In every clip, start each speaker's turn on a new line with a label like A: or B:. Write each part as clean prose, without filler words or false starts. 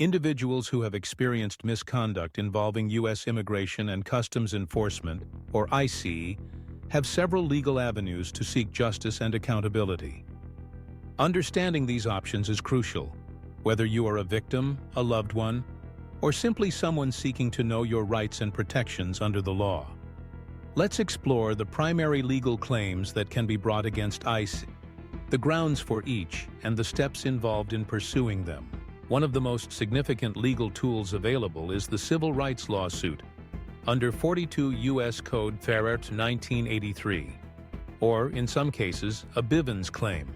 A: Individuals who have experienced misconduct involving U.S. Immigration and Customs Enforcement, or ICE, have several legal avenues to seek justice and accountability. Understanding these options is crucial, whether you are a victim, a loved one, or simply someone seeking to know your rights and protections under the law. Let's explore the primary legal claims that can be brought against ICE, the grounds for each, and the steps involved in pursuing them. One of the most significant legal tools available is the civil rights lawsuit, under 42 U.S. Code Farrart 1983, or, in some cases, a Bivens claim.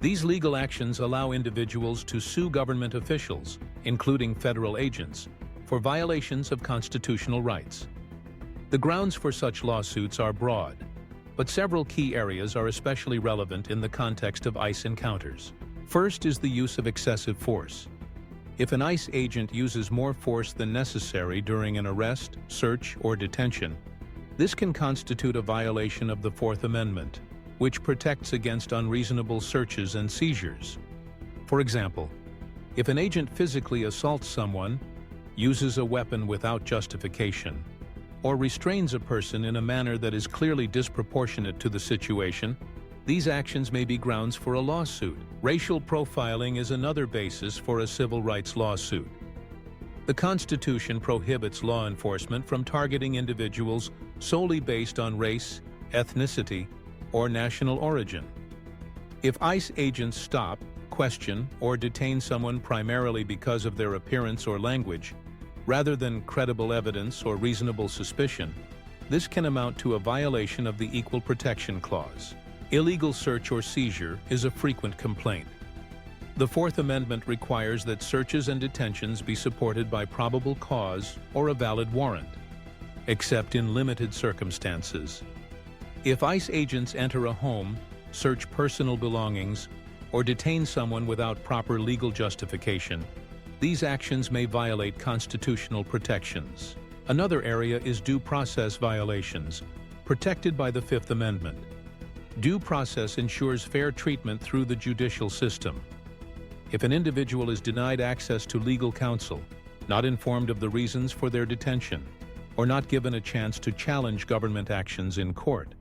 A: These legal actions allow individuals to sue government officials, including federal agents, for violations of constitutional rights. The grounds for such lawsuits are broad, but several key areas are especially relevant in the context of ICE encounters. First is the use of excessive force. If an ICE agent uses more force than necessary during an arrest, search, or detention, this can constitute a violation of the Fourth Amendment, which protects against unreasonable searches and seizures. For example, if an agent physically assaults someone, uses a weapon without justification, or restrains a person in a manner that is clearly disproportionate to the situation, these actions may be grounds for a lawsuit. Racial profiling is another basis for a civil rights lawsuit. The Constitution prohibits law enforcement from targeting individuals solely based on race, ethnicity, or national origin. If ICE agents stop, question, or detain someone primarily because of their appearance or language, rather than credible evidence or reasonable suspicion, this can amount to a violation of the Equal Protection Clause. Illegal search or seizure is a frequent complaint. The Fourth Amendment requires that searches and detentions be supported by probable cause or a valid warrant, except in limited circumstances. If ICE agents enter a home, search personal belongings, or detain someone without proper legal justification, these actions may violate constitutional protections. Another area is due process violations, protected by the Fifth Amendment. Due process ensures fair treatment through the judicial system. If an individual is denied access to legal counsel, not informed of the reasons for their detention, or not given a chance to challenge government actions in court,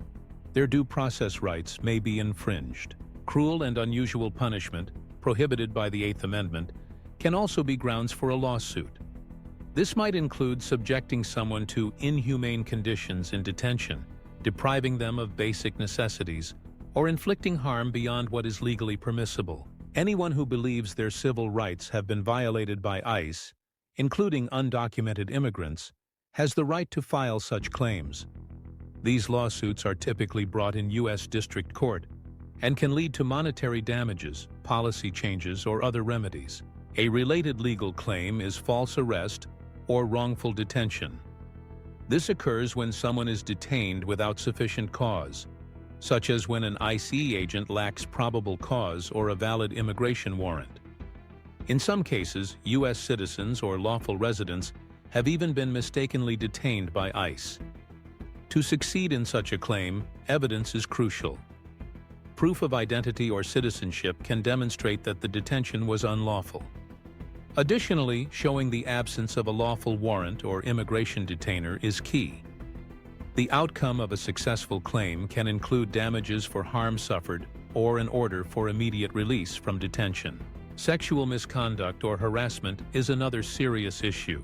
A: their due process rights may be infringed. Cruel and unusual punishment, prohibited by the Eighth Amendment, can also be grounds for a lawsuit. This might include subjecting someone to inhumane conditions in detention, depriving them of basic necessities, or inflicting harm beyond what is legally permissible. Anyone who believes their civil rights have been violated by ICE, including undocumented immigrants, has the right to file such claims. These lawsuits are typically brought in U.S. District Court and can lead to monetary damages, policy changes, or other remedies. A related legal claim is false arrest or wrongful detention. This occurs when someone is detained without sufficient cause, such as when an ICE agent lacks probable cause or a valid immigration warrant. In some cases, U.S. citizens or lawful residents have even been mistakenly detained by ICE. To succeed in such a claim, evidence is crucial. Proof of identity or citizenship can demonstrate that the detention was unlawful. Additionally, showing the absence of a lawful warrant or immigration detainer is key. The outcome of a successful claim can include damages for harm suffered or an order for immediate release from detention. Sexual misconduct or harassment is another serious issue.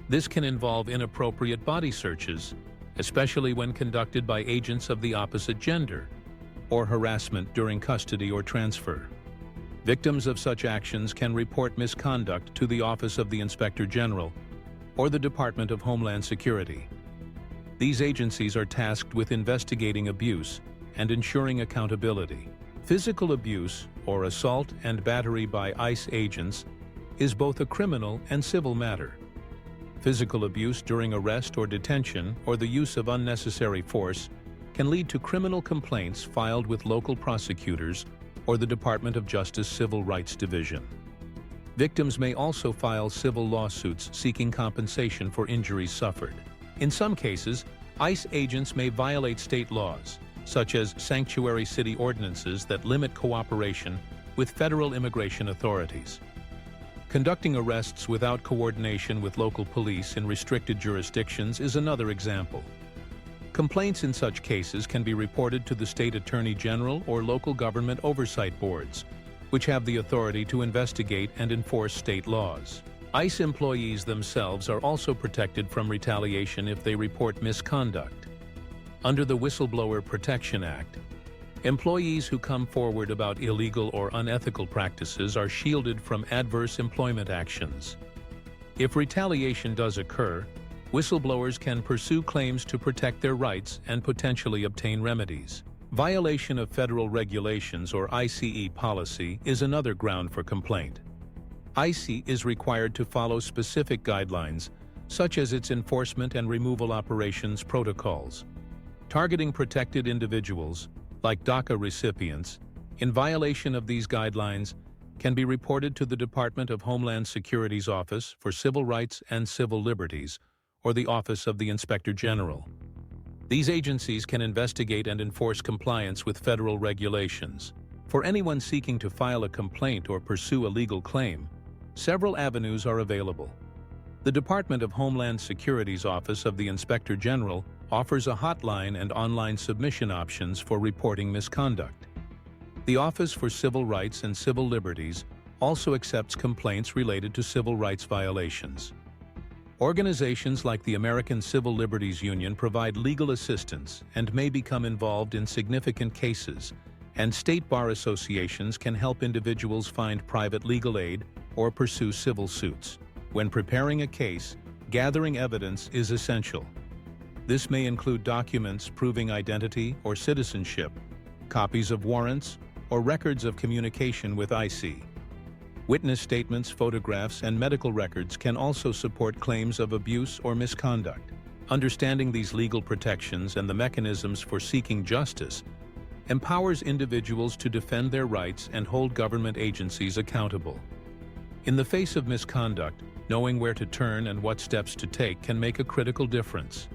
A: This can involve inappropriate body searches, especially when conducted by agents of the opposite gender, or harassment during custody or transfer. Victims of such actions can report misconduct to the Office of the Inspector General or the Department of Homeland Security. These agencies are tasked with investigating abuse and ensuring accountability. Physical abuse, or assault and battery by ICE agents, is both a criminal and civil matter. Physical abuse during arrest or detention or the use of unnecessary force can lead to criminal complaints filed with local prosecutors or the Department of Justice Civil Rights Division. Victims may also file civil lawsuits seeking compensation for injuries suffered. In some cases, ICE agents may violate state laws, such as sanctuary city ordinances that limit cooperation with federal immigration authorities. Conducting arrests without coordination with local police in restricted jurisdictions is another example. Complaints in such cases can be reported to the state attorney general or local government oversight boards, which have the authority to investigate and enforce state laws. ICE employees themselves are also protected from retaliation if they report misconduct. Under the Whistleblower Protection Act, employees who come forward about illegal or unethical practices are shielded from adverse employment actions. If retaliation does occur, whistleblowers can pursue claims to protect their rights and potentially obtain remedies. Violation of federal regulations or ICE policy is another ground for complaint. ICE is required to follow specific guidelines, such as its enforcement and removal operations protocols. Targeting protected individuals, like DACA recipients, in violation of these guidelines can be reported to the Department of Homeland Security's Office for Civil Rights and Civil Liberties, or the Office of the Inspector General. These agencies can investigate and enforce compliance with federal regulations. For anyone seeking to file a complaint or pursue a legal claim, several avenues are available. The Department of Homeland Security's Office of the Inspector General offers a hotline and online submission options for reporting misconduct. The Office for Civil Rights and Civil Liberties also accepts complaints related to civil rights violations. Organizations like the American Civil Liberties Union provide legal assistance and may become involved in significant cases, and state bar associations can help individuals find private legal aid or pursue civil suits. When preparing a case, gathering evidence is essential. This may include documents proving identity or citizenship, copies of warrants, or records of communication with ICE. Witness statements, photographs, and medical records can also support claims of abuse or misconduct. Understanding these legal protections and the mechanisms for seeking justice empowers individuals to defend their rights and hold government agencies accountable. In the face of misconduct, knowing where to turn and what steps to take can make a critical difference.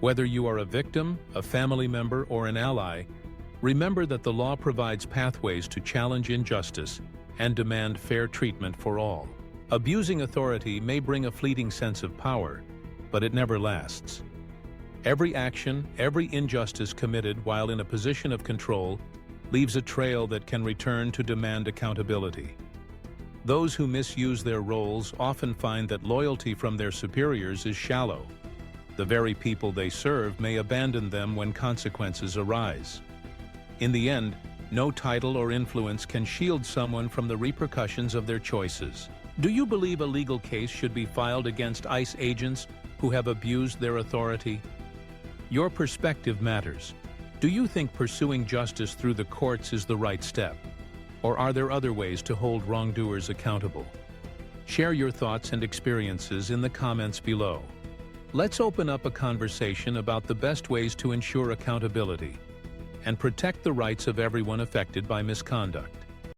A: Whether you are a victim, a family member, or an ally, remember that the law provides pathways to challenge injustice and demand fair treatment for all. Abusing authority may bring a fleeting sense of power, but it never lasts. Every action, every injustice committed while in a position of control leaves a trail that can return to demand accountability. Those who misuse their roles often find that loyalty from their superiors is shallow. The very people they serve may abandon them when consequences arise. In the end, no title or influence can shield someone from the repercussions of their choices. Do you believe a legal case should be filed against ICE agents who have abused their authority? Your perspective matters. Do you think pursuing justice through the courts is the right step? Or are there other ways to hold wrongdoers accountable? Share your thoughts and experiences in the comments below. Let's open up a conversation about the best ways to ensure accountability and protect the rights of everyone affected by misconduct.